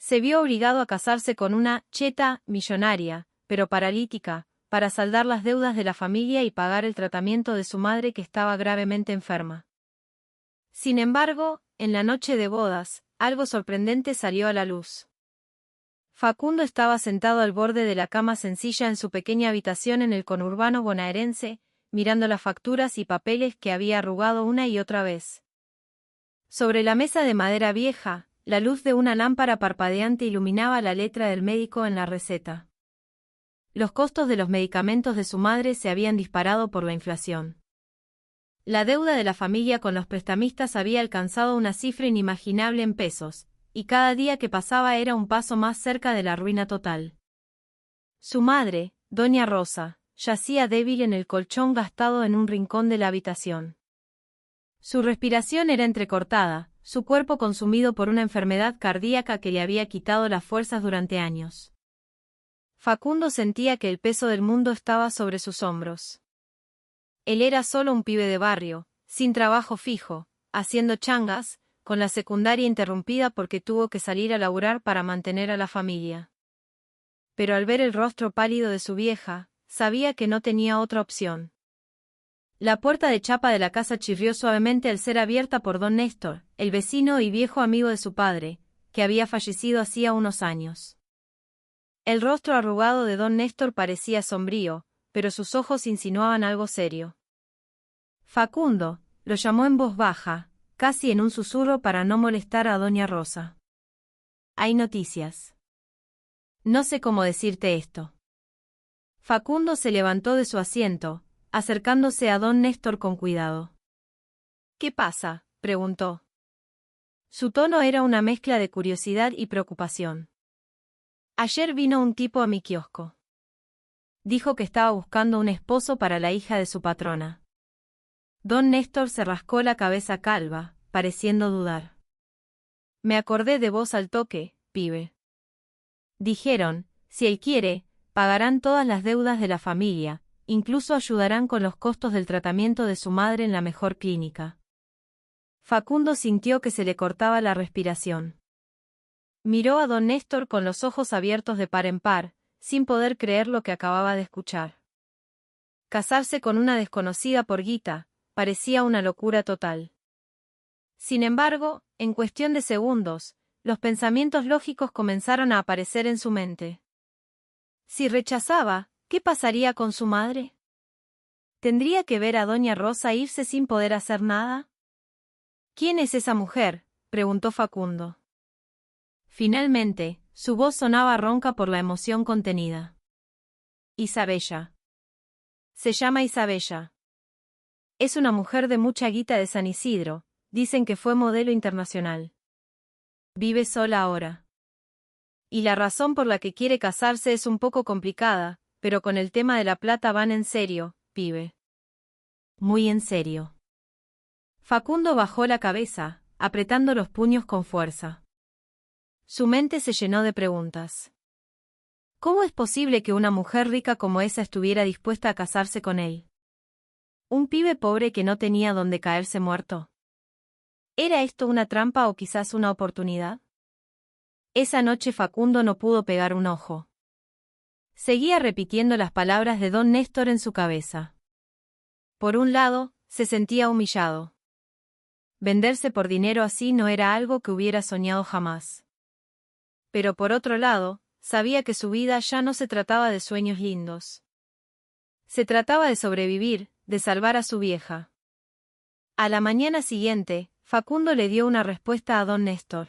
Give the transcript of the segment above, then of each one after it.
Se vio obligado a casarse con una cheta millonaria, pero paralítica, para saldar las deudas de la familia y pagar el tratamiento de su madre que estaba gravemente enferma. Sin embargo, en la noche de bodas, algo sorprendente salió a la luz. Facundo estaba sentado al borde de la cama sencilla en su pequeña habitación en el conurbano bonaerense, mirando las facturas y papeles que había arrugado una y otra vez. Sobre la mesa de madera vieja, la luz de una lámpara parpadeante iluminaba la letra del médico en la receta. Los costos de los medicamentos de su madre se habían disparado por la inflación. La deuda de la familia con los prestamistas había alcanzado una cifra inimaginable en pesos, y cada día que pasaba era un paso más cerca de la ruina total. Su madre, doña Rosa, yacía débil en el colchón gastado en un rincón de la habitación. Su respiración era entrecortada, su cuerpo consumido por una enfermedad cardíaca que le había quitado las fuerzas durante años. Facundo sentía que el peso del mundo estaba sobre sus hombros. Él era solo un pibe de barrio, sin trabajo fijo, haciendo changas, con la secundaria interrumpida porque tuvo que salir a laburar para mantener a la familia. Pero al ver el rostro pálido de su vieja, sabía que no tenía otra opción. La puerta de chapa de la casa chirrió suavemente al ser abierta por don Néstor, el vecino y viejo amigo de su padre, que había fallecido hacía unos años. El rostro arrugado de don Néstor parecía sombrío, pero sus ojos insinuaban algo serio. Facundo, lo llamó en voz baja, casi en un susurro para no molestar a doña Rosa. Hay noticias. No sé cómo decirte esto. Facundo se levantó de su asiento, acercándose a don Néstor con cuidado. ¿Qué pasa?, preguntó. Su tono era una mezcla de curiosidad y preocupación. Ayer vino un tipo a mi kiosco. Dijo que estaba buscando un esposo para la hija de su patrona. Don Néstor se rascó la cabeza calva, pareciendo dudar. Me acordé de vos al toque, pibe. Dijeron, si él quiere, pagarán todas las deudas de la familia, incluso ayudarán con los costos del tratamiento de su madre en la mejor clínica. Facundo sintió que se le cortaba la respiración. Miró a don Néstor con los ojos abiertos de par en par, sin poder creer lo que acababa de escuchar. Casarse con una desconocida por guita, parecía una locura total. Sin embargo, en cuestión de segundos, los pensamientos lógicos comenzaron a aparecer en su mente. Si rechazaba, ¿qué pasaría con su madre? ¿Tendría que ver a doña Rosa irse sin poder hacer nada? ¿Quién es esa mujer?, preguntó Facundo. Finalmente, su voz sonaba ronca por la emoción contenida. Isabella. Se llama Isabella. Es una mujer de mucha guita de San Isidro, dicen que fue modelo internacional. Vive sola ahora. Y la razón por la que quiere casarse es un poco complicada, pero con el tema de la plata van en serio, pibe. Muy en serio. Facundo bajó la cabeza, apretando los puños con fuerza. Su mente se llenó de preguntas. ¿Cómo es posible que una mujer rica como esa estuviera dispuesta a casarse con él? ¿Un pibe pobre que no tenía dónde caerse muerto? ¿Era esto una trampa o quizás una oportunidad? Esa noche Facundo no pudo pegar un ojo. Seguía repitiendo las palabras de don Néstor en su cabeza. Por un lado, se sentía humillado. Venderse por dinero así no era algo que hubiera soñado jamás. Pero por otro lado, sabía que su vida ya no se trataba de sueños lindos. Se trataba de sobrevivir, de salvar a su vieja. A la mañana siguiente, Facundo le dio una respuesta a don Néstor.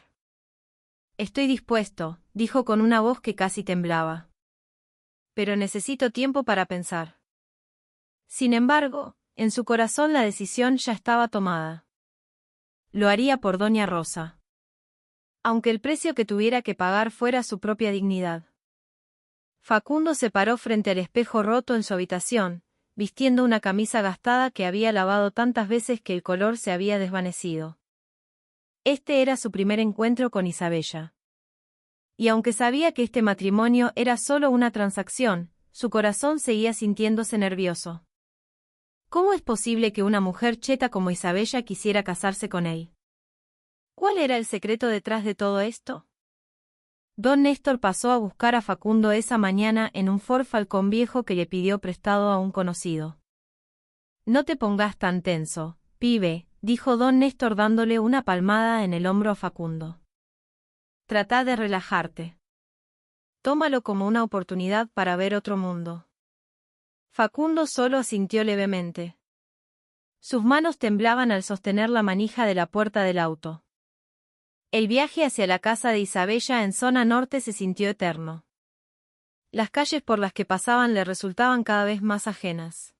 Estoy dispuesto, dijo con una voz que casi temblaba. Pero necesito tiempo para pensar. Sin embargo, en su corazón la decisión ya estaba tomada. Lo haría por doña Rosa. Aunque el precio que tuviera que pagar fuera su propia dignidad. Facundo se paró frente al espejo roto en su habitación, vistiendo una camisa gastada que había lavado tantas veces que el color se había desvanecido. Este era su primer encuentro con Isabella. Y aunque sabía que este matrimonio era solo una transacción, su corazón seguía sintiéndose nervioso. ¿Cómo es posible que una mujer cheta como Isabella quisiera casarse con él? ¿Cuál era el secreto detrás de todo esto? Don Néstor pasó a buscar a Facundo esa mañana en un Ford Falcón viejo que le pidió prestado a un conocido. No te pongas tan tenso, pibe, dijo don Néstor dándole una palmada en el hombro a Facundo. Trata de relajarte. Tómalo como una oportunidad para ver otro mundo. Facundo solo asintió levemente. Sus manos temblaban al sostener la manija de la puerta del auto. El viaje hacia la casa de Isabella en zona norte se sintió eterno. Las calles por las que pasaban le resultaban cada vez más ajenas.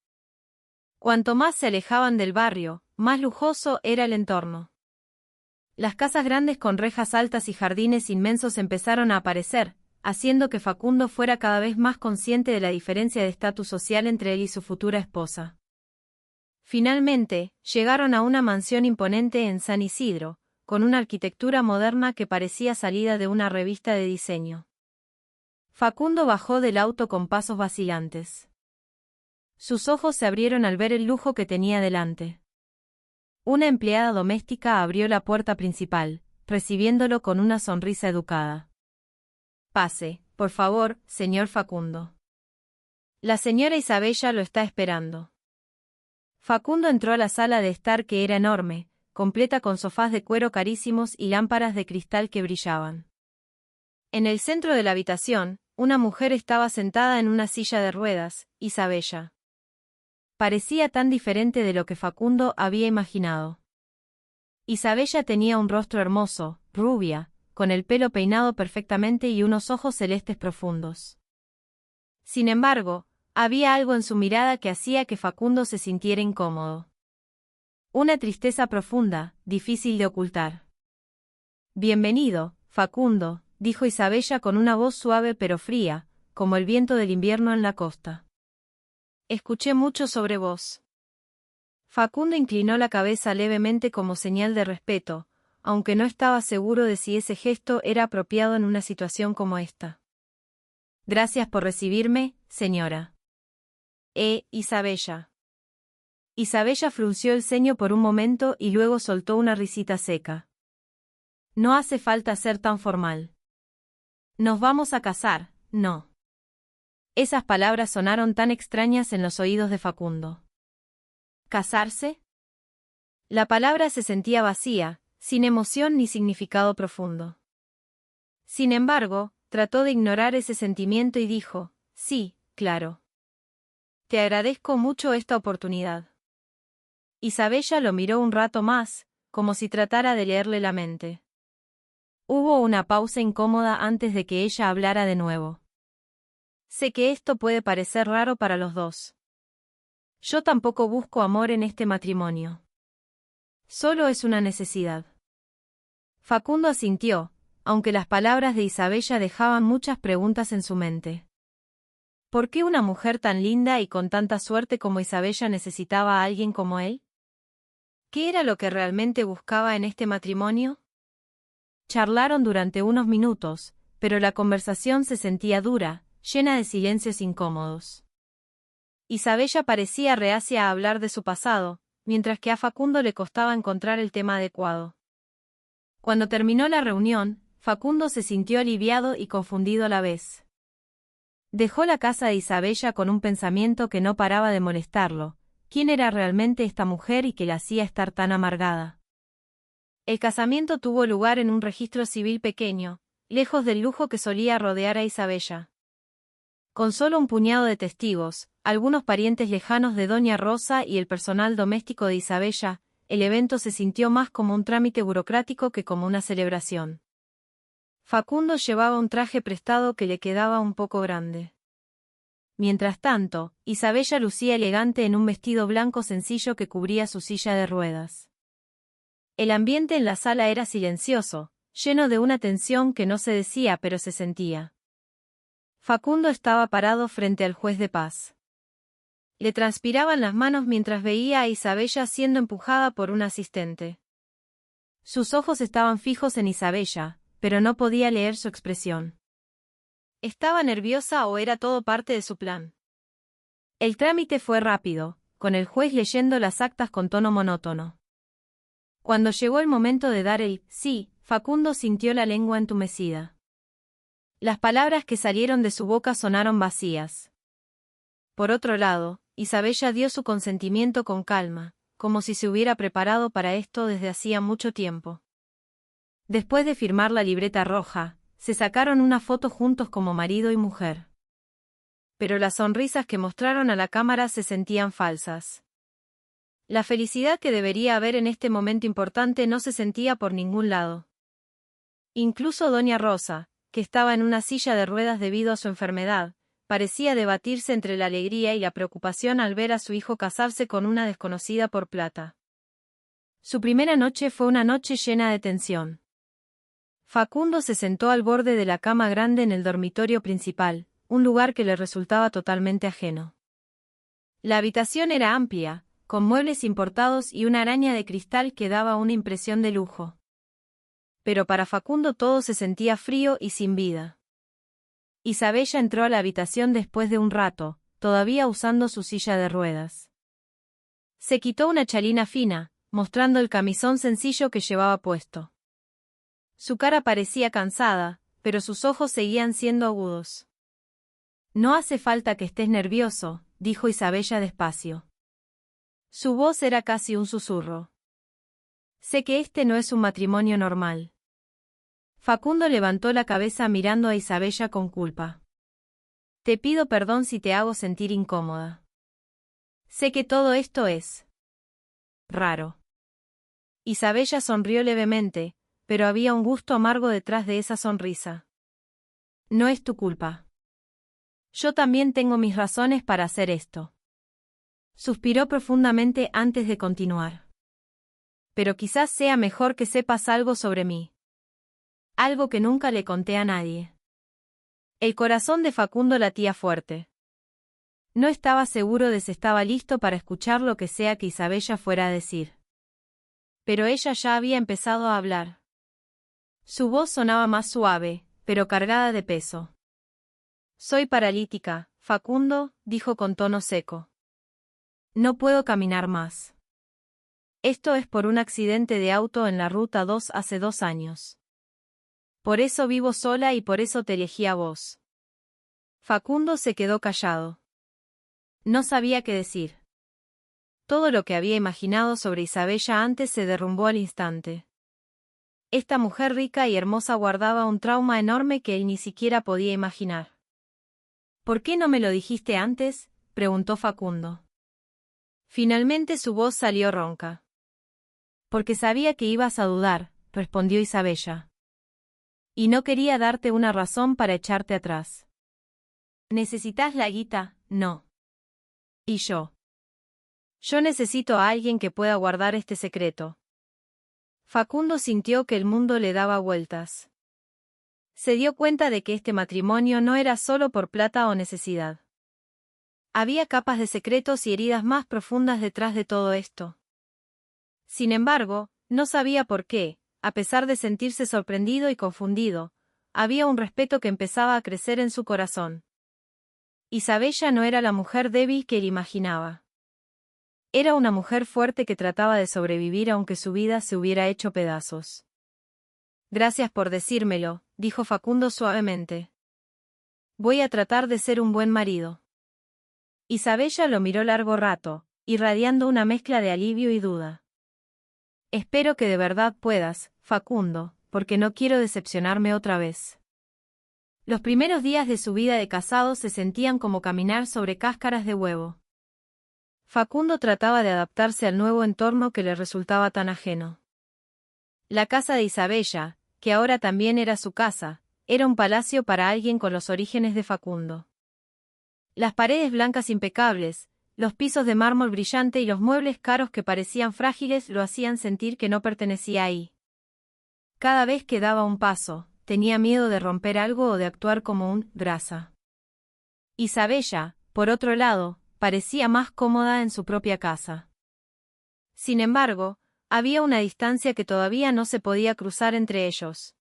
Cuanto más se alejaban del barrio, más lujoso era el entorno. Las casas grandes con rejas altas y jardines inmensos empezaron a aparecer, haciendo que Facundo fuera cada vez más consciente de la diferencia de estatus social entre él y su futura esposa. Finalmente, llegaron a una mansión imponente en San Isidro, con una arquitectura moderna que parecía salida de una revista de diseño. Facundo bajó del auto con pasos vacilantes. Sus ojos se abrieron al ver el lujo que tenía delante. Una empleada doméstica abrió la puerta principal, recibiéndolo con una sonrisa educada. Pase, por favor, señor Facundo. La señora Isabella lo está esperando. Facundo entró a la sala de estar que era enorme, completa con sofás de cuero carísimos y lámparas de cristal que brillaban. En el centro de la habitación, una mujer estaba sentada en una silla de ruedas, Isabella. Parecía tan diferente de lo que Facundo había imaginado. Isabella tenía un rostro hermoso, rubia, con el pelo peinado perfectamente y unos ojos celestes profundos. Sin embargo, había algo en su mirada que hacía que Facundo se sintiera incómodo. Una tristeza profunda, difícil de ocultar. Bienvenido, Facundo, dijo Isabella con una voz suave pero fría, como el viento del invierno en la costa. Escuché mucho sobre vos. Facundo inclinó la cabeza levemente como señal de respeto, aunque no estaba seguro de si ese gesto era apropiado en una situación como esta. Gracias por recibirme, señora. Isabella. Isabella frunció el ceño por un momento y luego soltó una risita seca. No hace falta ser tan formal. Nos vamos a casar, ¿no? Esas palabras sonaron tan extrañas en los oídos de Facundo. ¿Casarse? La palabra se sentía vacía, sin emoción ni significado profundo. Sin embargo, trató de ignorar ese sentimiento y dijo, sí, claro. Te agradezco mucho esta oportunidad. Isabella lo miró un rato más, como si tratara de leerle la mente. Hubo una pausa incómoda antes de que ella hablara de nuevo. Sé que esto puede parecer raro para los dos. Yo tampoco busco amor en este matrimonio. Solo es una necesidad. Facundo asintió, aunque las palabras de Isabella dejaban muchas preguntas en su mente. ¿Por qué una mujer tan linda y con tanta suerte como Isabella necesitaba a alguien como él? ¿Qué era lo que realmente buscaba en este matrimonio? Charlaron durante unos minutos, pero la conversación se sentía dura, llena de silencios incómodos. Isabella parecía reacia a hablar de su pasado, mientras que a Facundo le costaba encontrar el tema adecuado. Cuando terminó la reunión, Facundo se sintió aliviado y confundido a la vez. Dejó la casa de Isabella con un pensamiento que no paraba de molestarlo. ¿Quién era realmente esta mujer y que la hacía estar tan amargada? El casamiento tuvo lugar en un registro civil pequeño, lejos del lujo que solía rodear a Isabella. Con solo un puñado de testigos, algunos parientes lejanos de Doña Rosa y el personal doméstico de Isabella, el evento se sintió más como un trámite burocrático que como una celebración. Facundo llevaba un traje prestado que le quedaba un poco grande. Mientras tanto, Isabella lucía elegante en un vestido blanco sencillo que cubría su silla de ruedas. El ambiente en la sala era silencioso, lleno de una tensión que no se decía pero se sentía. Facundo estaba parado frente al juez de paz. Le transpiraban las manos mientras veía a Isabella siendo empujada por un asistente. Sus ojos estaban fijos en Isabella, pero no podía leer su expresión. ¿Estaba nerviosa o era todo parte de su plan? El trámite fue rápido, con el juez leyendo las actas con tono monótono. Cuando llegó el momento de dar el sí, Facundo sintió la lengua entumecida. Las palabras que salieron de su boca sonaron vacías. Por otro lado, Isabella dio su consentimiento con calma, como si se hubiera preparado para esto desde hacía mucho tiempo. Después de firmar la libreta roja, se sacaron una foto juntos como marido y mujer. Pero las sonrisas que mostraron a la cámara se sentían falsas. La felicidad que debería haber en este momento importante no se sentía por ningún lado. Incluso doña Rosa, que estaba en una silla de ruedas debido a su enfermedad, parecía debatirse entre la alegría y la preocupación al ver a su hijo casarse con una desconocida por plata. Su primera noche fue una noche llena de tensión. Facundo se sentó al borde de la cama grande en el dormitorio principal, un lugar que le resultaba totalmente ajeno. La habitación era amplia, con muebles importados y una araña de cristal que daba una impresión de lujo. Pero para Facundo todo se sentía frío y sin vida. Isabella entró a la habitación después de un rato, todavía usando su silla de ruedas. Se quitó una chalina fina, mostrando el camisón sencillo que llevaba puesto. Su cara parecía cansada, pero sus ojos seguían siendo agudos. «No hace falta que estés nervioso», dijo Isabella despacio. Su voz era casi un susurro. «Sé que este no es un matrimonio normal». Facundo levantó la cabeza mirando a Isabella con culpa. «Te pido perdón si te hago sentir incómoda. Sé que todo esto es raro». Isabella sonrió levemente, pero había un gusto amargo detrás de esa sonrisa. «No es tu culpa. Yo también tengo mis razones para hacer esto». Suspiró profundamente antes de continuar. «Pero quizás sea mejor que sepas algo sobre mí. Algo que nunca le conté a nadie». El corazón de Facundo latía fuerte. No estaba seguro de si estaba listo para escuchar lo que sea que Isabella fuera a decir. Pero ella ya había empezado a hablar. Su voz sonaba más suave, pero cargada de peso. «Soy paralítica, Facundo», dijo con tono seco. «No puedo caminar más. Esto es por un accidente de auto en la Ruta 2 hace 2 años. Por eso vivo sola y por eso te elegí a vos». Facundo se quedó callado. No sabía qué decir. Todo lo que había imaginado sobre Isabella antes se derrumbó al instante. Esta mujer rica y hermosa guardaba un trauma enorme que él ni siquiera podía imaginar. «¿Por qué no me lo dijiste antes?», preguntó Facundo. Finalmente su voz salió ronca. «Porque sabía que ibas a dudar», respondió Isabella. «Y no quería darte una razón para echarte atrás». «¿Necesitas la guita?», «No». «¿Y yo?». «Yo necesito a alguien que pueda guardar este secreto». Facundo sintió que el mundo le daba vueltas. Se dio cuenta de que este matrimonio no era solo por plata o necesidad. Había capas de secretos y heridas más profundas detrás de todo esto. Sin embargo, no sabía por qué, a pesar de sentirse sorprendido y confundido, había un respeto que empezaba a crecer en su corazón. Isabella no era la mujer débil que él imaginaba. Era una mujer fuerte que trataba de sobrevivir aunque su vida se hubiera hecho pedazos. «Gracias por decírmelo», dijo Facundo suavemente. «Voy a tratar de ser un buen marido». Isabella lo miró largo rato, irradiando una mezcla de alivio y duda. «Espero que de verdad puedas, Facundo, porque no quiero decepcionarme otra vez». Los primeros días de su vida de casado se sentían como caminar sobre cáscaras de huevo. Facundo trataba de adaptarse al nuevo entorno que le resultaba tan ajeno. La casa de Isabella, que ahora también era su casa, era un palacio para alguien con los orígenes de Facundo. Las paredes blancas impecables, los pisos de mármol brillante y los muebles caros que parecían frágiles lo hacían sentir que no pertenecía ahí. Cada vez que daba un paso, tenía miedo de romper algo o de actuar como un grasa. Isabella, por otro lado, parecía más cómoda en su propia casa. Sin embargo, había una distancia que todavía no se podía cruzar entre ellos.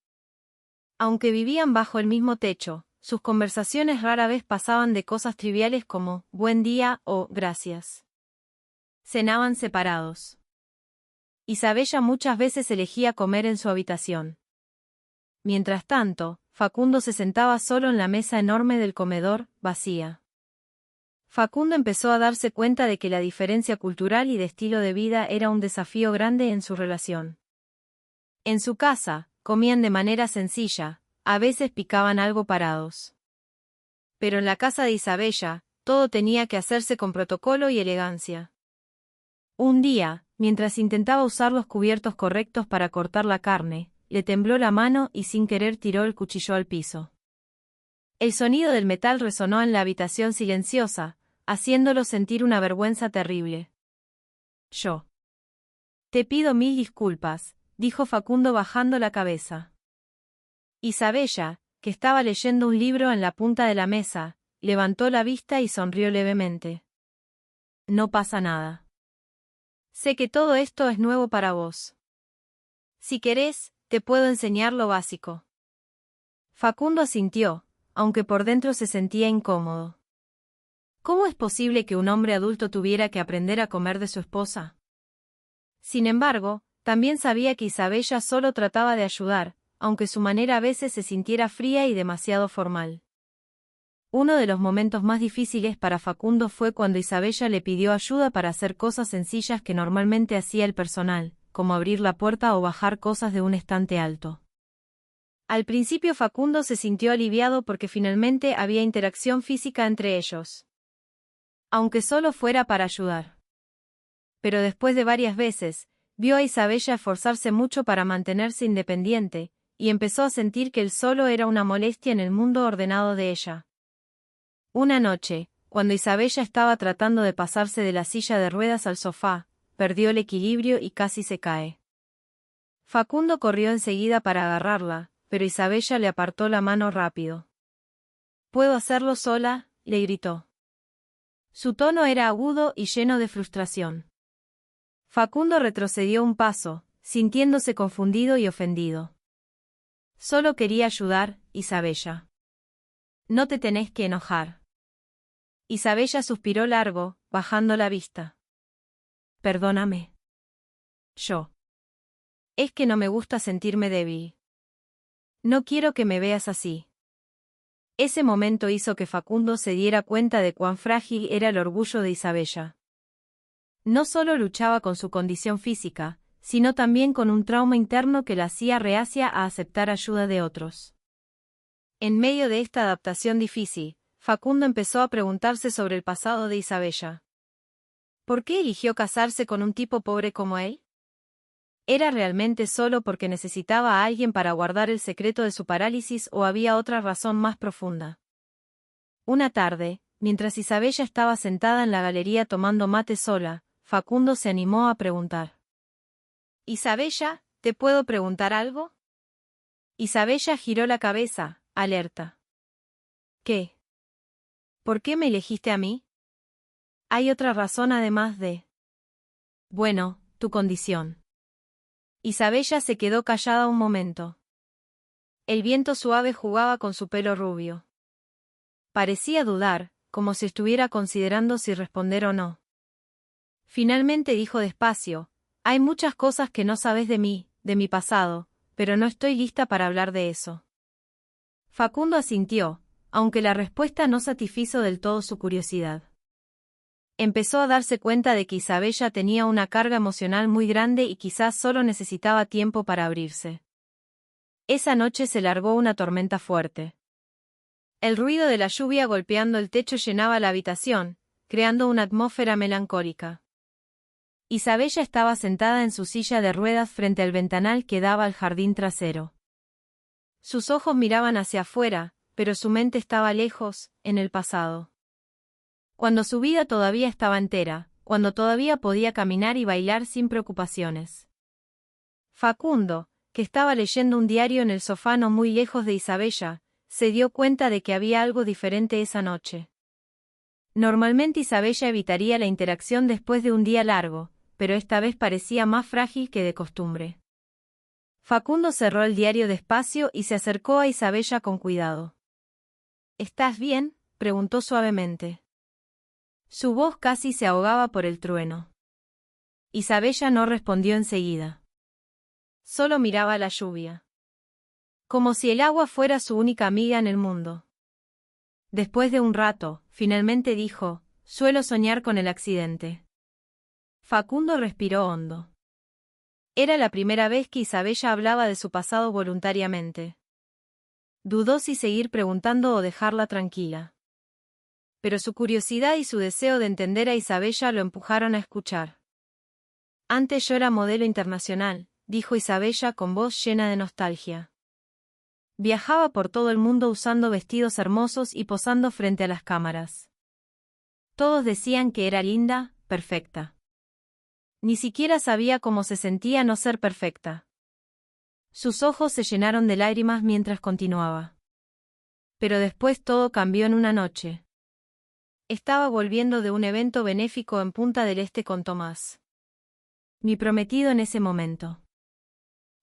Aunque vivían bajo el mismo techo, sus conversaciones rara vez pasaban de cosas triviales como «buen día» o «gracias». Cenaban separados. Isabella muchas veces elegía comer en su habitación. Mientras tanto, Facundo se sentaba solo en la mesa enorme del comedor, vacía. Facundo empezó a darse cuenta de que la diferencia cultural y de estilo de vida era un desafío grande en su relación. En su casa, comían de manera sencilla, a veces picaban algo parados. Pero en la casa de Isabella, todo tenía que hacerse con protocolo y elegancia. Un día, mientras intentaba usar los cubiertos correctos para cortar la carne, le tembló la mano y sin querer tiró el cuchillo al piso. El sonido del metal resonó en la habitación silenciosa, haciéndolo sentir una vergüenza terrible. Yo. Te pido mil disculpas, dijo Facundo bajando la cabeza. Isabella, que estaba leyendo un libro en la punta de la mesa, levantó la vista y sonrió levemente. No pasa nada. Sé que todo esto es nuevo para vos. Si querés, te puedo enseñar lo básico. Facundo asintió, aunque por dentro se sentía incómodo. ¿Cómo es posible que un hombre adulto tuviera que aprender a comer de su esposa? Sin embargo, también sabía que Isabella solo trataba de ayudar, aunque su manera a veces se sintiera fría y demasiado formal. Uno de los momentos más difíciles para Facundo fue cuando Isabella le pidió ayuda para hacer cosas sencillas que normalmente hacía el personal, como abrir la puerta o bajar cosas de un estante alto. Al principio Facundo se sintió aliviado porque finalmente había interacción física entre ellos. Aunque solo fuera para ayudar. Pero después de varias veces, vio a Isabella esforzarse mucho para mantenerse independiente, y empezó a sentir que él solo era una molestia en el mundo ordenado de ella. Una noche, cuando Isabella estaba tratando de pasarse de la silla de ruedas al sofá, perdió el equilibrio y casi se cae. Facundo corrió enseguida para agarrarla, pero Isabella le apartó la mano rápido. «¿Puedo hacerlo sola?», le gritó. Su tono era agudo y lleno de frustración. Facundo retrocedió un paso, sintiéndose confundido y ofendido. «Solo quería ayudar, Isabella. No te tenés que enojar». Isabella suspiró largo, bajando la vista. «Perdóname. Yo. Es que no me gusta sentirme débil. No quiero que me veas así». Ese momento hizo que Facundo se diera cuenta de cuán frágil era el orgullo de Isabella. No solo luchaba con su condición física, sino también con un trauma interno que la hacía reacia a aceptar ayuda de otros. En medio de esta adaptación difícil, Facundo empezó a preguntarse sobre el pasado de Isabella. ¿Por qué eligió casarse con un tipo pobre como él? ¿Era realmente solo porque necesitaba a alguien para guardar el secreto de su parálisis o había otra razón más profunda? Una tarde, mientras Isabella estaba sentada en la galería tomando mate sola, Facundo se animó a preguntar. «Isabella, ¿te puedo preguntar algo?» Isabella giró la cabeza, alerta. «¿Qué? ¿Por qué me elegiste a mí?» «Hay otra razón además de...». «Bueno, tu condición». Isabella se quedó callada un momento. El viento suave jugaba con su pelo rubio. Parecía dudar, como si estuviera considerando si responder o no. Finalmente dijo despacio: «Hay muchas cosas que no sabes de mí, de mi pasado, pero no estoy lista para hablar de eso». Facundo asintió, aunque la respuesta no satisfizo del todo su curiosidad. Empezó a darse cuenta de que Isabella tenía una carga emocional muy grande y quizás solo necesitaba tiempo para abrirse. Esa noche se largó una tormenta fuerte. El ruido de la lluvia golpeando el techo llenaba la habitación, creando una atmósfera melancólica. Isabella estaba sentada en su silla de ruedas frente al ventanal que daba al jardín trasero. Sus ojos miraban hacia afuera, pero su mente estaba lejos, en el pasado. Cuando su vida todavía estaba entera, cuando todavía podía caminar y bailar sin preocupaciones. Facundo, que estaba leyendo un diario en el sofá no muy lejos de Isabella, se dio cuenta de que había algo diferente esa noche. Normalmente Isabella evitaría la interacción después de un día largo, pero esta vez parecía más frágil que de costumbre. Facundo cerró el diario despacio y se acercó a Isabella con cuidado. «¿Estás bien?», preguntó suavemente. Su voz casi se ahogaba por el trueno. Isabella no respondió enseguida. Solo miraba la lluvia. Como si el agua fuera su única amiga en el mundo. Después de un rato, finalmente dijo, suelo soñar con el accidente. Facundo respiró hondo. Era la primera vez que Isabella hablaba de su pasado voluntariamente. Dudó si seguir preguntando o dejarla tranquila. Pero su curiosidad y su deseo de entender a Isabella lo empujaron a escuchar. Antes yo era modelo internacional, dijo Isabella con voz llena de nostalgia. Viajaba por todo el mundo usando vestidos hermosos y posando frente a las cámaras. Todos decían que era linda, perfecta. Ni siquiera sabía cómo se sentía no ser perfecta. Sus ojos se llenaron de lágrimas mientras continuaba. Pero después todo cambió en una noche. Estaba volviendo de un evento benéfico en Punta del Este con Tomás. Mi prometido en ese momento.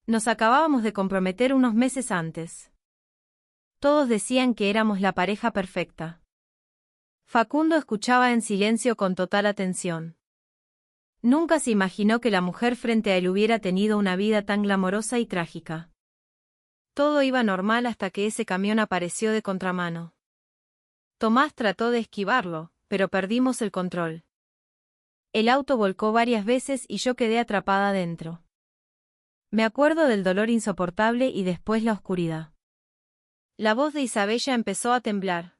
Nos acabábamos de comprometer unos meses antes. Todos decían que éramos la pareja perfecta. Facundo escuchaba en silencio con total atención. Nunca se imaginó que la mujer frente a él hubiera tenido una vida tan glamorosa y trágica. Todo iba normal hasta que ese camión apareció de contramano. Tomás trató de esquivarlo, pero perdimos el control. El auto volcó varias veces y yo quedé atrapada dentro. Me acuerdo del dolor insoportable y después la oscuridad. La voz de Isabella empezó a temblar.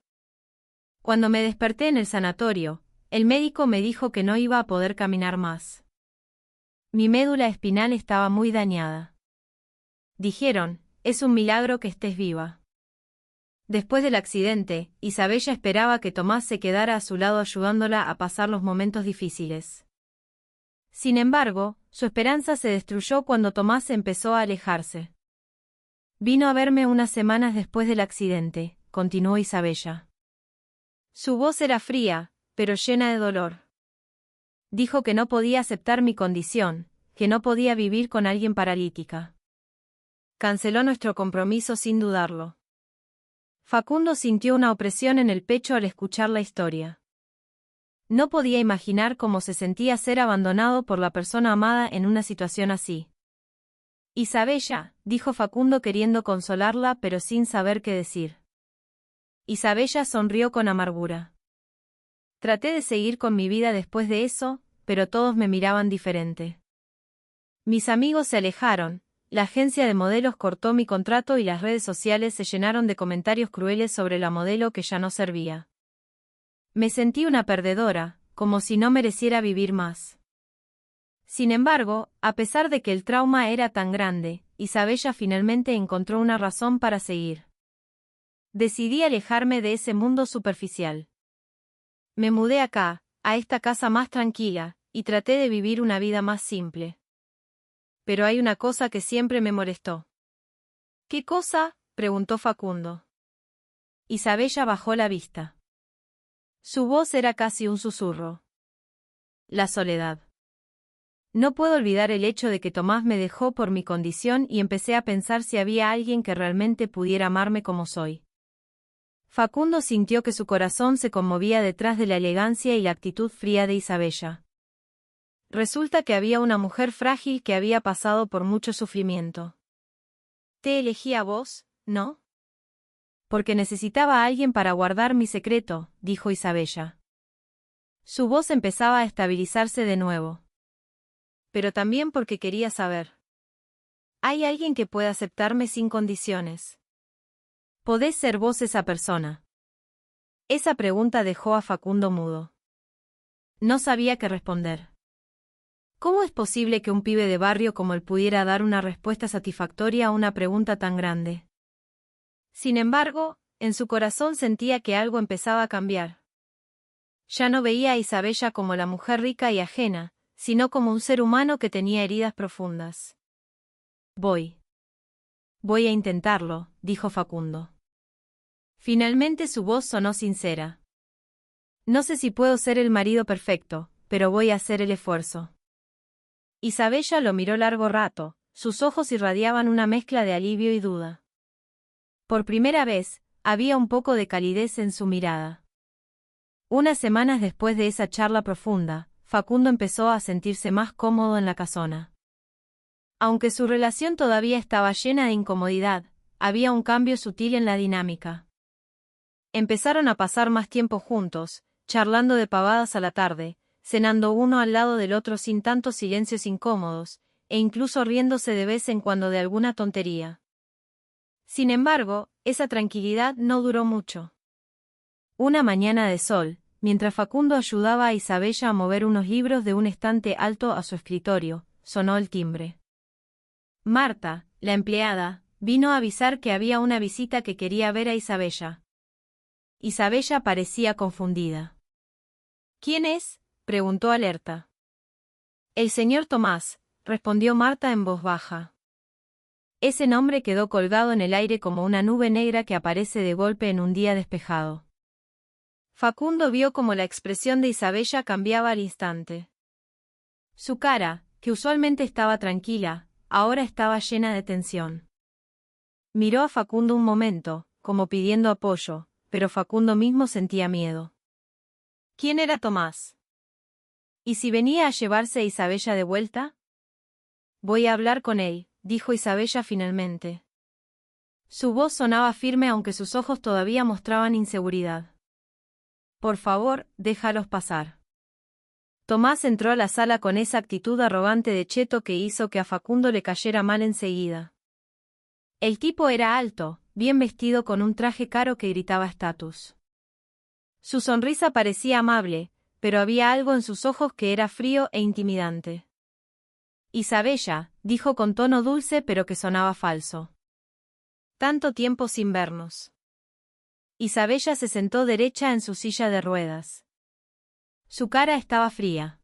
Cuando me desperté en el sanatorio, el médico me dijo que no iba a poder caminar más. Mi médula espinal estaba muy dañada. Dijeron, es un milagro que estés viva. Después del accidente, Isabella esperaba que Tomás se quedara a su lado ayudándola a pasar los momentos difíciles. Sin embargo, su esperanza se destruyó cuando Tomás empezó a alejarse. Vino a verme unas semanas después del accidente, continuó Isabella. Su voz era fría, pero llena de dolor. Dijo que no podía aceptar mi condición, que no podía vivir con alguien paralítica. Canceló nuestro compromiso sin dudarlo. Facundo sintió una opresión en el pecho al escuchar la historia. No podía imaginar cómo se sentía ser abandonado por la persona amada en una situación así. Isabella, dijo Facundo queriendo consolarla pero sin saber qué decir. Isabella sonrió con amargura. Traté de seguir con mi vida después de eso, pero todos me miraban diferente. Mis amigos se alejaron, la agencia de modelos cortó mi contrato y las redes sociales se llenaron de comentarios crueles sobre la modelo que ya no servía. Me sentí una perdedora, como si no mereciera vivir más. Sin embargo, a pesar de que el trauma era tan grande, Isabella finalmente encontró una razón para seguir. Decidí alejarme de ese mundo superficial. Me mudé acá, a esta casa más tranquila, y traté de vivir una vida más simple. Pero hay una cosa que siempre me molestó. ¿Qué cosa?, preguntó Facundo. Isabella bajó la vista. Su voz era casi un susurro. La soledad. No puedo olvidar el hecho de que Tomás me dejó por mi condición y empecé a pensar si había alguien que realmente pudiera amarme como soy. Facundo sintió que su corazón se conmovía detrás de la elegancia y la actitud fría de Isabella. Resulta que había una mujer frágil que había pasado por mucho sufrimiento. Te elegí a vos, ¿no? Porque necesitaba a alguien para guardar mi secreto, dijo Isabella. Su voz empezaba a estabilizarse de nuevo. Pero también porque quería saber. ¿Hay alguien que pueda aceptarme sin condiciones? ¿Podés ser vos esa persona? Esa pregunta dejó a Facundo mudo. No sabía qué responder. ¿Cómo es posible que un pibe de barrio como él pudiera dar una respuesta satisfactoria a una pregunta tan grande? Sin embargo, en su corazón sentía que algo empezaba a cambiar. Ya no veía a Isabella como la mujer rica y ajena, sino como un ser humano que tenía heridas profundas. Voy a intentarlo, dijo Facundo. Finalmente su voz sonó sincera. No sé si puedo ser el marido perfecto, pero voy a hacer el esfuerzo. Isabella lo miró largo rato, sus ojos irradiaban una mezcla de alivio y duda. Por primera vez, había un poco de calidez en su mirada. Unas semanas después de esa charla profunda, Facundo empezó a sentirse más cómodo en la casona. Aunque su relación todavía estaba llena de incomodidad, había un cambio sutil en la dinámica. Empezaron a pasar más tiempo juntos, charlando de pavadas a la tarde, cenando uno al lado del otro sin tantos silencios incómodos, e incluso riéndose de vez en cuando de alguna tontería. Sin embargo, esa tranquilidad no duró mucho. Una mañana de sol, mientras Facundo ayudaba a Isabella a mover unos libros de un estante alto a su escritorio, sonó el timbre. Marta, la empleada, vino a avisar que había una visita que quería ver a Isabella. Isabella parecía confundida. ¿Quién es?, preguntó alerta. El señor Tomás, respondió Marta en voz baja. Ese nombre quedó colgado en el aire como una nube negra que aparece de golpe en un día despejado. Facundo vio cómo la expresión de Isabella cambiaba al instante. Su cara, que usualmente estaba tranquila, ahora estaba llena de tensión. Miró a Facundo un momento, como pidiendo apoyo, pero Facundo mismo sentía miedo. ¿Quién era Tomás? ¿Y si venía a llevarse a Isabella de vuelta? Voy a hablar con él, dijo Isabella finalmente. Su voz sonaba firme aunque sus ojos todavía mostraban inseguridad. Por favor, déjalos pasar. Tomás entró a la sala con esa actitud arrogante de cheto que hizo que a Facundo le cayera mal enseguida. El tipo era alto, bien vestido con un traje caro que gritaba estatus. Su sonrisa parecía amable, pero había algo en sus ojos que era frío e intimidante. Isabella, dijo con tono dulce pero que sonaba falso. Tanto tiempo sin vernos. Isabella se sentó derecha en su silla de ruedas. Su cara estaba fría.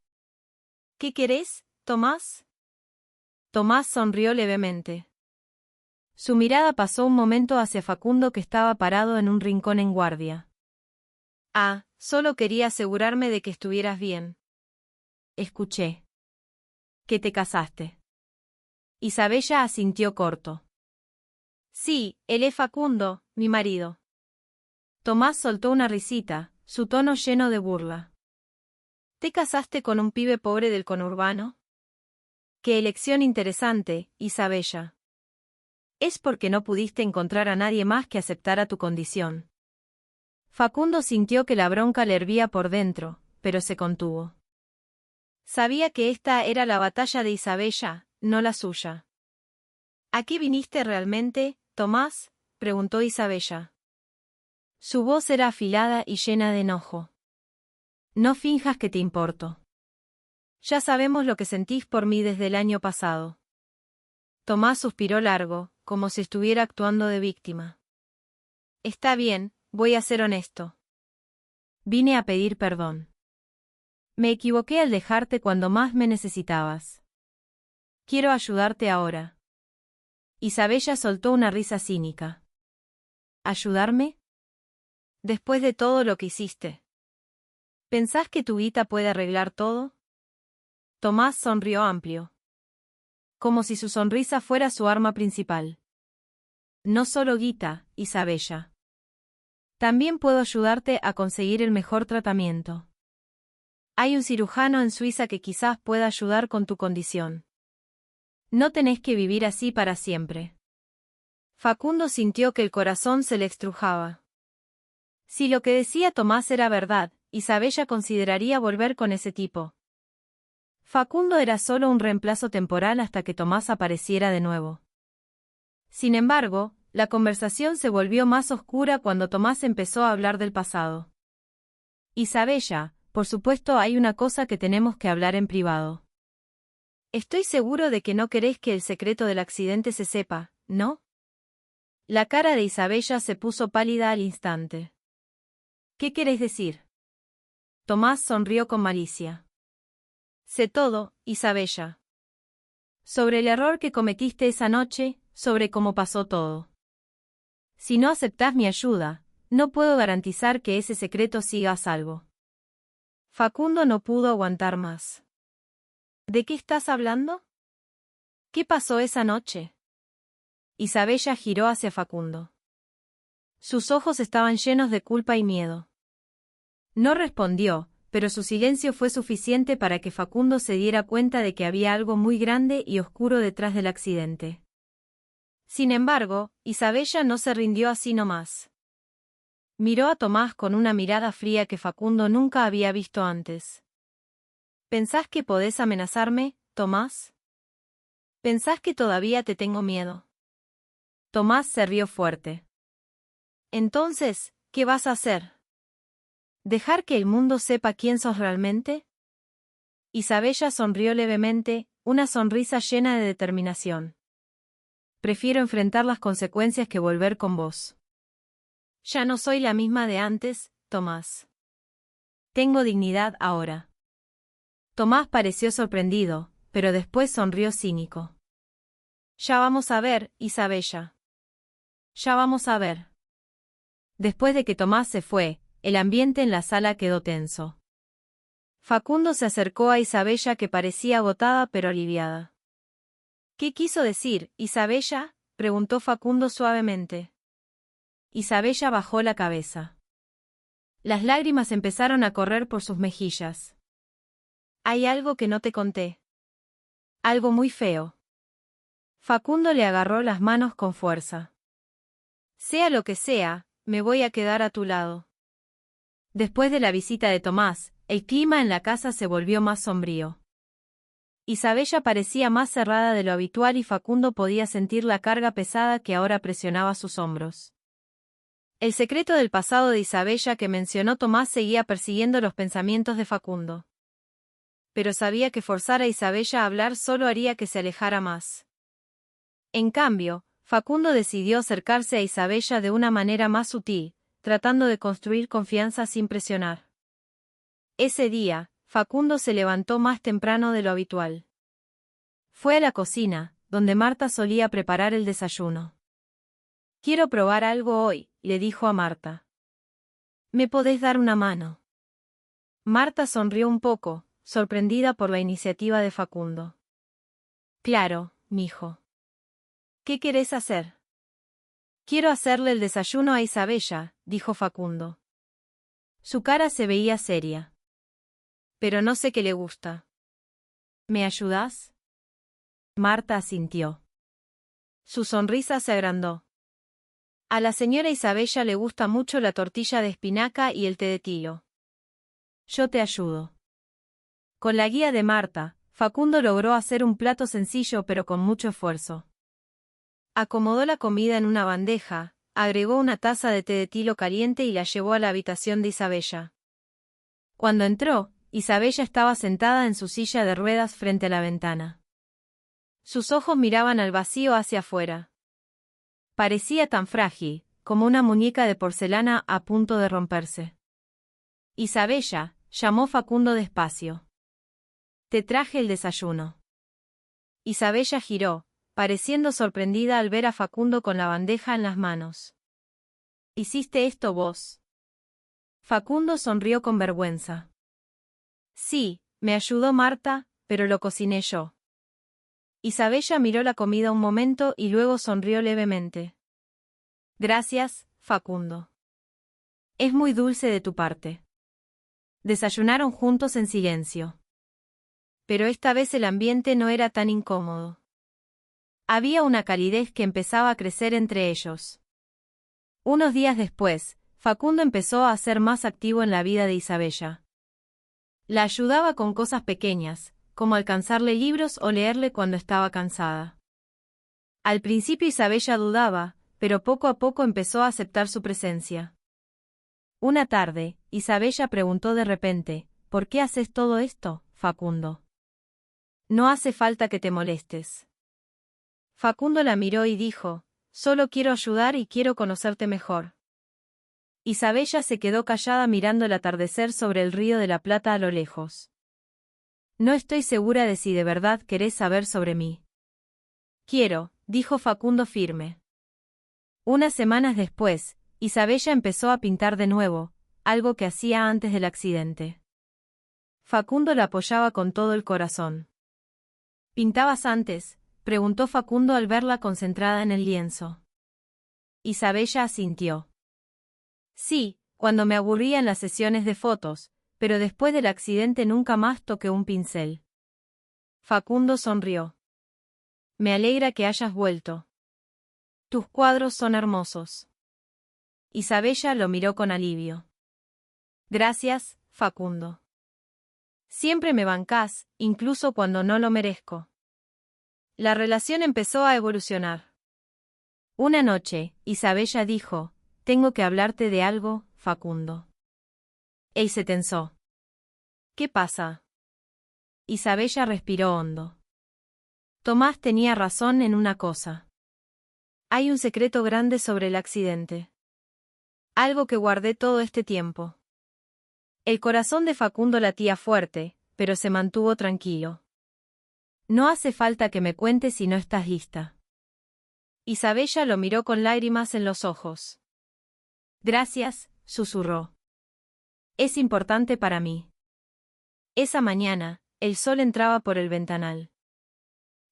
¿Qué querés, Tomás? Tomás sonrió levemente. Su mirada pasó un momento hacia Facundo que estaba parado en un rincón en guardia. Ah, solo quería asegurarme de que estuvieras bien. Escuché. ¿Que te casaste? Isabella asintió corto. Sí, él es Facundo, mi marido. Tomás soltó una risita, su tono lleno de burla. ¿Te casaste con un pibe pobre del conurbano? Qué elección interesante, Isabella. Es porque no pudiste encontrar a nadie más que aceptara tu condición. Facundo sintió que la bronca le hervía por dentro, pero se contuvo. Sabía que esta era la batalla de Isabella, no la suya. ¿A qué viniste realmente, Tomás?, preguntó Isabella. Su voz era afilada y llena de enojo. No finjas que te importo. Ya sabemos lo que sentís por mí desde el año pasado. Tomás suspiró largo, como si estuviera actuando de víctima. Está bien, voy a ser honesto. Vine a pedir perdón. Me equivoqué al dejarte cuando más me necesitabas. Quiero ayudarte ahora. Isabella soltó una risa cínica. ¿Ayudarme? Después de todo lo que hiciste. ¿Pensás que tu guita puede arreglar todo? Tomás sonrió amplio. Como si su sonrisa fuera su arma principal. No solo guita, Isabella. También puedo ayudarte a conseguir el mejor tratamiento. Hay un cirujano en Suiza que quizás pueda ayudar con tu condición. No tenés que vivir así para siempre. Facundo sintió que el corazón se le estrujaba. Si lo que decía Tomás era verdad, Isabella consideraría volver con ese tipo. Facundo era solo un reemplazo temporal hasta que Tomás apareciera de nuevo. Sin embargo, la conversación se volvió más oscura cuando Tomás empezó a hablar del pasado. Isabella, por supuesto hay una cosa que tenemos que hablar en privado. Estoy seguro de que no querés que el secreto del accidente se sepa, ¿no? La cara de Isabella se puso pálida al instante. ¿Qué querés decir? Tomás sonrió con malicia. Sé todo, Isabella. Sobre el error que cometiste esa noche, sobre cómo pasó todo. Si no aceptás mi ayuda, no puedo garantizar que ese secreto siga a salvo. Facundo no pudo aguantar más. ¿De qué estás hablando? ¿Qué pasó esa noche? Isabella giró hacia Facundo. Sus ojos estaban llenos de culpa y miedo. No respondió, pero su silencio fue suficiente para que Facundo se diera cuenta de que había algo muy grande y oscuro detrás del accidente. Sin embargo, Isabella no se rindió así nomás. Miró a Tomás con una mirada fría que Facundo nunca había visto antes. ¿Pensás que podés amenazarme, Tomás? ¿Pensás que todavía te tengo miedo? Tomás se rió fuerte. Entonces, ¿qué vas a hacer? ¿Dejar que el mundo sepa quién sos realmente? Isabella sonrió levemente, una sonrisa llena de determinación. Prefiero enfrentar las consecuencias que volver con vos. Ya no soy la misma de antes, Tomás. Tengo dignidad ahora. Tomás pareció sorprendido, pero después sonrió cínico. Ya vamos a ver, Isabella. Ya vamos a ver. Después de que Tomás se fue, el ambiente en la sala quedó tenso. Facundo se acercó a Isabella que parecía agotada pero aliviada. ¿Qué quiso decir, Isabella?, preguntó Facundo suavemente. Isabella bajó la cabeza. Las lágrimas empezaron a correr por sus mejillas. Hay algo que no te conté. Algo muy feo. Facundo le agarró las manos con fuerza. Sea lo que sea, me voy a quedar a tu lado. Después de la visita de Tomás, el clima en la casa se volvió más sombrío. Isabella parecía más cerrada de lo habitual y Facundo podía sentir la carga pesada que ahora presionaba sus hombros. El secreto del pasado de Isabella que mencionó Tomás seguía persiguiendo los pensamientos de Facundo. Pero sabía que forzar a Isabella a hablar solo haría que se alejara más. En cambio, Facundo decidió acercarse a Isabella de una manera más sutil, tratando de construir confianza sin presionar. Ese día, Facundo se levantó más temprano de lo habitual. Fue a la cocina, donde Marta solía preparar el desayuno. Quiero probar algo hoy, le dijo a Marta. ¿Me podés dar una mano? Marta sonrió un poco, sorprendida por la iniciativa de Facundo. Claro, mijo. ¿Qué querés hacer? Quiero hacerle el desayuno a Isabella, dijo Facundo. Su cara se veía seria. Pero no sé qué le gusta. ¿Me ayudás? Marta asintió. Su sonrisa se agrandó. A la señora Isabella le gusta mucho la tortilla de espinaca y el té de tilo. Yo te ayudo. Con la guía de Marta, Facundo logró hacer un plato sencillo pero con mucho esfuerzo. Acomodó la comida en una bandeja, agregó una taza de té de tilo caliente y la llevó a la habitación de Isabella. Cuando entró, Isabella estaba sentada en su silla de ruedas frente a la ventana. Sus ojos miraban al vacío hacia afuera. Parecía tan frágil, como una muñeca de porcelana a punto de romperse. Isabella, llamó Facundo despacio. Te traje el desayuno. Isabella giró, pareciendo sorprendida al ver a Facundo con la bandeja en las manos. ¿Hiciste esto vos? Facundo sonrió con vergüenza. Sí, me ayudó Marta, pero lo cociné yo. Isabella miró la comida un momento y luego sonrió levemente. Gracias, Facundo. Es muy dulce de tu parte. Desayunaron juntos en silencio. Pero esta vez el ambiente no era tan incómodo. Había una calidez que empezaba a crecer entre ellos. Unos días después, Facundo empezó a ser más activo en la vida de Isabella. La ayudaba con cosas pequeñas, como alcanzarle libros o leerle cuando estaba cansada. Al principio Isabella dudaba, pero poco a poco empezó a aceptar su presencia. Una tarde, Isabella preguntó de repente, ¿por qué haces todo esto, Facundo? No hace falta que te molestes. Facundo la miró y dijo, solo quiero ayudar y quiero conocerte mejor. Isabella se quedó callada mirando el atardecer sobre el río de la Plata a lo lejos. No estoy segura de si de verdad querés saber sobre mí. Quiero, dijo Facundo firme. Unas semanas después, Isabella empezó a pintar de nuevo, algo que hacía antes del accidente. Facundo la apoyaba con todo el corazón. ¿Pintabas antes?, preguntó Facundo al verla concentrada en el lienzo. Isabella asintió. Sí, cuando me aburría en las sesiones de fotos, pero después del accidente nunca más toqué un pincel. Facundo sonrió. Me alegra que hayas vuelto. Tus cuadros son hermosos. Isabella lo miró con alivio. Gracias, Facundo. Siempre me bancás, incluso cuando no lo merezco. La relación empezó a evolucionar. Una noche, Isabella dijo, tengo que hablarte de algo, Facundo. Él se tensó. ¿Qué pasa? Isabella respiró hondo. Tomás tenía razón en una cosa. Hay un secreto grande sobre el accidente. Algo que guardé todo este tiempo. El corazón de Facundo latía fuerte, pero se mantuvo tranquilo. No hace falta que me cuentes si no estás lista. Isabella lo miró con lágrimas en los ojos. Gracias, susurró. Es importante para mí. Esa mañana, el sol entraba por el ventanal.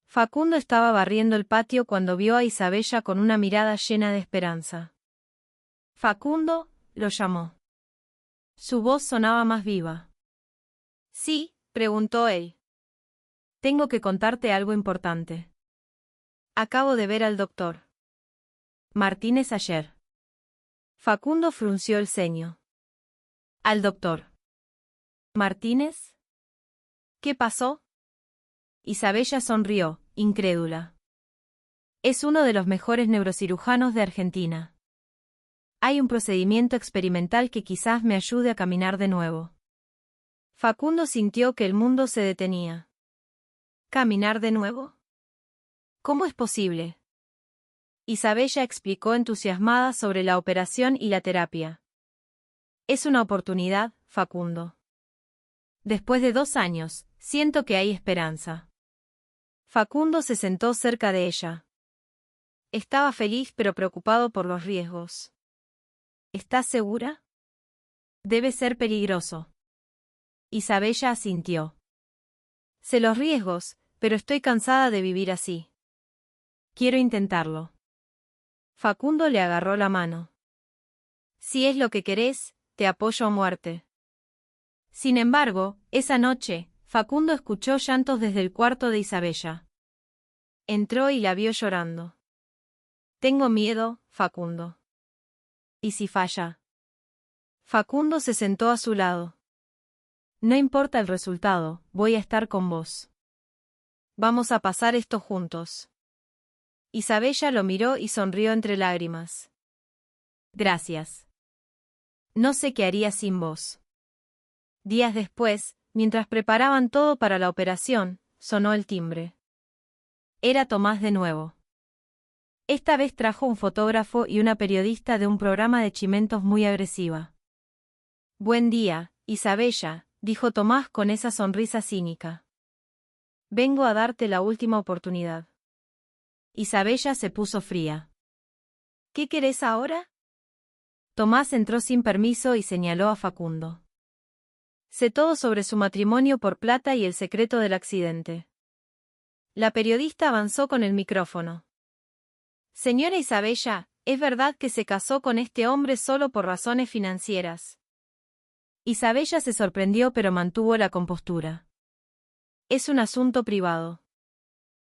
Facundo estaba barriendo el patio cuando vio a Isabella con una mirada llena de esperanza. Facundo, lo llamó. Su voz sonaba más viva. ¿Sí? Preguntó él. Tengo que contarte algo importante. Acabo de ver al doctor Martínez ayer. Facundo frunció el ceño. ¿Al doctor Martínez? ¿Qué pasó? Isabella sonrió, incrédula. Es uno de los mejores neurocirujanos de Argentina. Hay un procedimiento experimental que quizás me ayude a caminar de nuevo. Facundo sintió que el mundo se detenía. ¿Caminar de nuevo? ¿Cómo es posible? Isabella explicó entusiasmada sobre la operación y la terapia. Es una oportunidad, Facundo. Después de 2 años, siento que hay esperanza. Facundo se sentó cerca de ella. Estaba feliz pero preocupado por los riesgos. ¿Estás segura? Debe ser peligroso. Isabella asintió. Sé los riesgos, pero estoy cansada de vivir así. Quiero intentarlo. Facundo le agarró la mano. Si es lo que querés, te apoyo a muerte. Sin embargo, esa noche, Facundo escuchó llantos desde el cuarto de Isabella. Entró y la vio llorando. Tengo miedo, Facundo. ¿Y si falla? Facundo se sentó a su lado. No importa el resultado, voy a estar con vos. Vamos a pasar esto juntos. Isabella lo miró y sonrió entre lágrimas. Gracias. No sé qué haría sin vos. Días después, mientras preparaban todo para la operación, sonó el timbre. Era Tomás de nuevo. Esta vez trajo un fotógrafo y una periodista de un programa de chimentos muy agresiva. Buen día, Isabella, dijo Tomás con esa sonrisa cínica. Vengo a darte la última oportunidad. Isabella se puso fría. ¿Qué querés ahora? Tomás entró sin permiso y señaló a Facundo. Sé todo sobre su matrimonio por plata y el secreto del accidente. La periodista avanzó con el micrófono. Señora Isabella, ¿es verdad que se casó con este hombre solo por razones financieras? Isabella se sorprendió pero mantuvo la compostura. Es un asunto privado.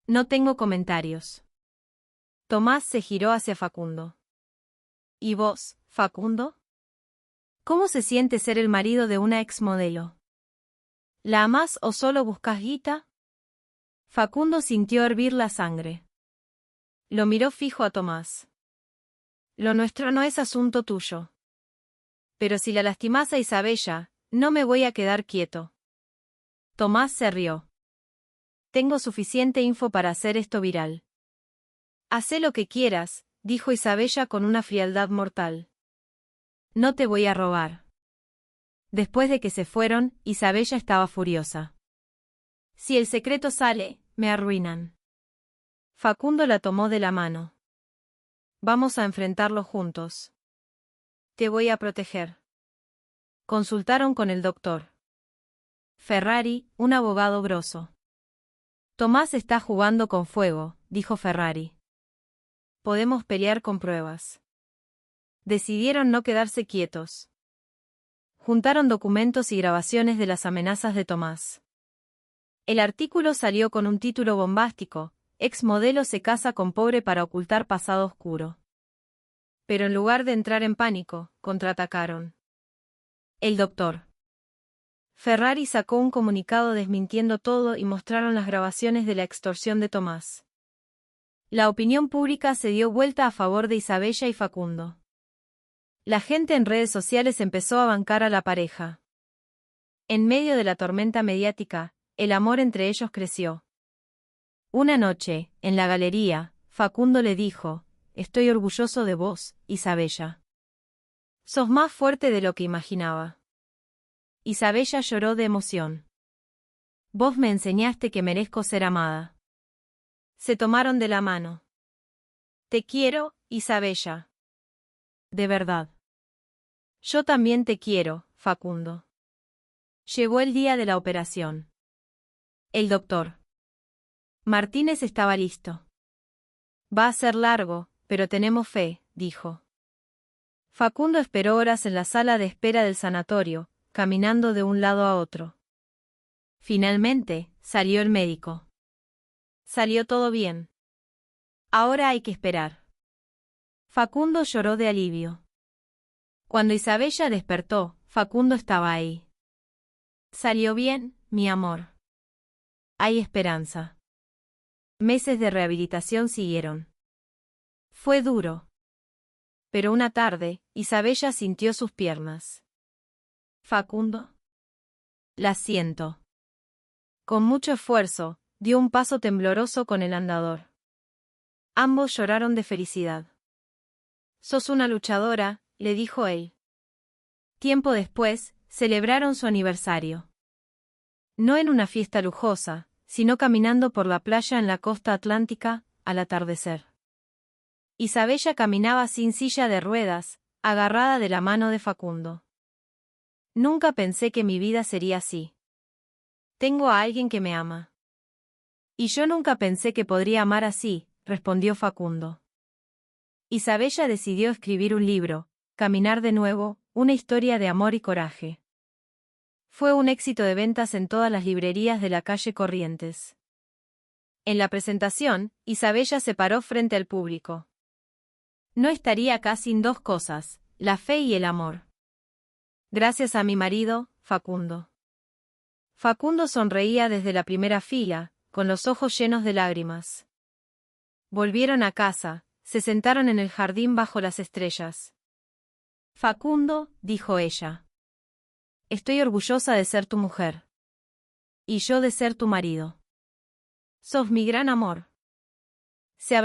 No tengo comentarios. Tomás se giró hacia Facundo. ¿Y vos, Facundo? ¿Cómo se siente ser el marido de una exmodelo? ¿La amás o solo buscas guita? Facundo sintió hervir la sangre. Lo miró fijo a Tomás. Lo nuestro no es asunto tuyo. Pero si la lastimás a Isabella, no me voy a quedar quieto. Tomás se rió. Tengo suficiente info para hacer esto viral. Hacé lo que quieras, dijo Isabella con una frialdad mortal. No te voy a robar. Después de que se fueron, Isabella estaba furiosa. Si el secreto sale, me arruinan. Facundo la tomó de la mano. Vamos a enfrentarlo juntos. Te voy a proteger. Consultaron con el doctor Ferrari, un abogado grosso. Tomás está jugando con fuego, dijo Ferrari. Podemos pelear con pruebas. Decidieron no quedarse quietos. Juntaron documentos y grabaciones de las amenazas de Tomás. El artículo salió con un título bombástico: ex modelo se casa con pobre para ocultar pasado oscuro. Pero en lugar de entrar en pánico, contraatacaron. El doctor. Ferrari sacó un comunicado desmintiendo todo y mostraron las grabaciones de la extorsión de Tomás. La opinión pública se dio vuelta a favor de Isabella y Facundo. La gente en redes sociales empezó a bancar a la pareja. En medio de la tormenta mediática, el amor entre ellos creció. Una noche, en la galería, Facundo le dijo: «Estoy orgulloso de vos, Isabella. Sos más fuerte de lo que imaginaba». Isabella lloró de emoción. «Vos me enseñaste que merezco ser amada». Se tomaron de la mano. «Te quiero, Isabella. De verdad». «Yo también te quiero, Facundo». Llegó el día de la operación. El doctor Martínez estaba listo. «Va a ser largo, pero tenemos fe», dijo. Facundo esperó horas en la sala de espera del sanatorio, caminando de un lado a otro. Finalmente, salió el médico. Salió todo bien. Ahora hay que esperar. Facundo lloró de alivio. Cuando Isabella despertó, Facundo estaba ahí. «Salió bien, mi amor. Hay esperanza». Meses de rehabilitación siguieron. Fue duro. Pero una tarde, Isabella sintió sus piernas. «Facundo». «La siento». Con mucho esfuerzo, dio un paso tembloroso con el andador. Ambos lloraron de felicidad. «Sos una luchadora», le dijo él. Tiempo después, celebraron su aniversario. No en una fiesta lujosa, sino caminando por la playa en la costa atlántica, al atardecer. Isabella caminaba sin silla de ruedas, agarrada de la mano de Facundo. «Nunca pensé que mi vida sería así. Tengo a alguien que me ama». «Y yo nunca pensé que podría amar así», respondió Facundo. Isabella decidió escribir un libro, Caminar de nuevo, una historia de amor y coraje. Fue un éxito de ventas en todas las librerías de la calle Corrientes. En la presentación, Isabella se paró frente al público. «No estaría acá sin dos cosas, la fe y el amor. Gracias a mi marido, Facundo». Facundo sonreía desde la primera fila, con los ojos llenos de lágrimas. Volvieron a casa, se sentaron en el jardín bajo las estrellas. «Facundo», dijo ella. «Estoy orgullosa de ser tu mujer. Y yo de ser tu marido. Sos mi gran amor». Se